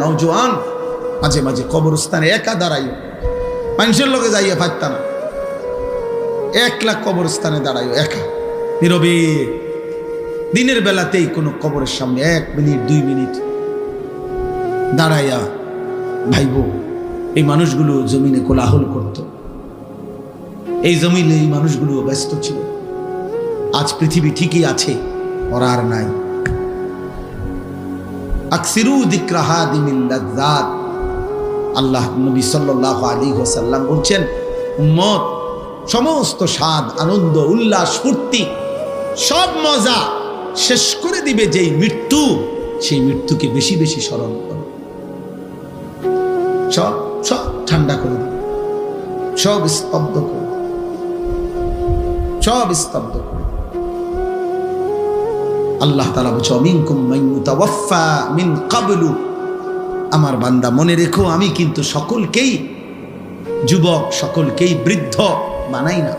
নওজোয়ান মাঝে মাঝে কবরস্থানে একা দাঁড়াইও, মানুষের লোকে যাইয়া পারতা না, একলা কবরস্থানে দাঁড়াইও একা নীরবে। দিনের বেলাতেই কোনো কবরের সামনে 1 মিনিট 2 মিনিট দাঁড়াইয়া ভাইব। এই মানুষগুলো জমিনে কোলাহল করত, এই জমিনে এই মানুষগুলো ব্যস্ত ছিল। আজ পৃথিবী ঠিকই আছে, ওরা আর নাই। আকসিরু যিকরা হাদিমিল লাযযাত, আল্লাহ নবী সাল্লাল্লাহু আলাইহি ওয়াসাল্লাম বলছেন, উম্মত সমস্ত স্বাদ, আনন্দ, উল্লাস, ফুর্তি, সব মজা শেষ করে দিবে যেই মৃত্যু, সেই মৃত্যুকে বেশি বেশি স্মরণ করো। সব সব ঠান্ডা করে দিবে, সব স্তব্ধ করে, সব স্তব্ধ করে। আল্লাহ তাআলা বলছেন, মিনকুম মান ইউতাওয়াফা মিন ক্বাবলু, আমার বান্দা মনে রেখো আমি কিন্তু সকলকেই যুবক, সকলকেই বৃদ্ধ বানাই না।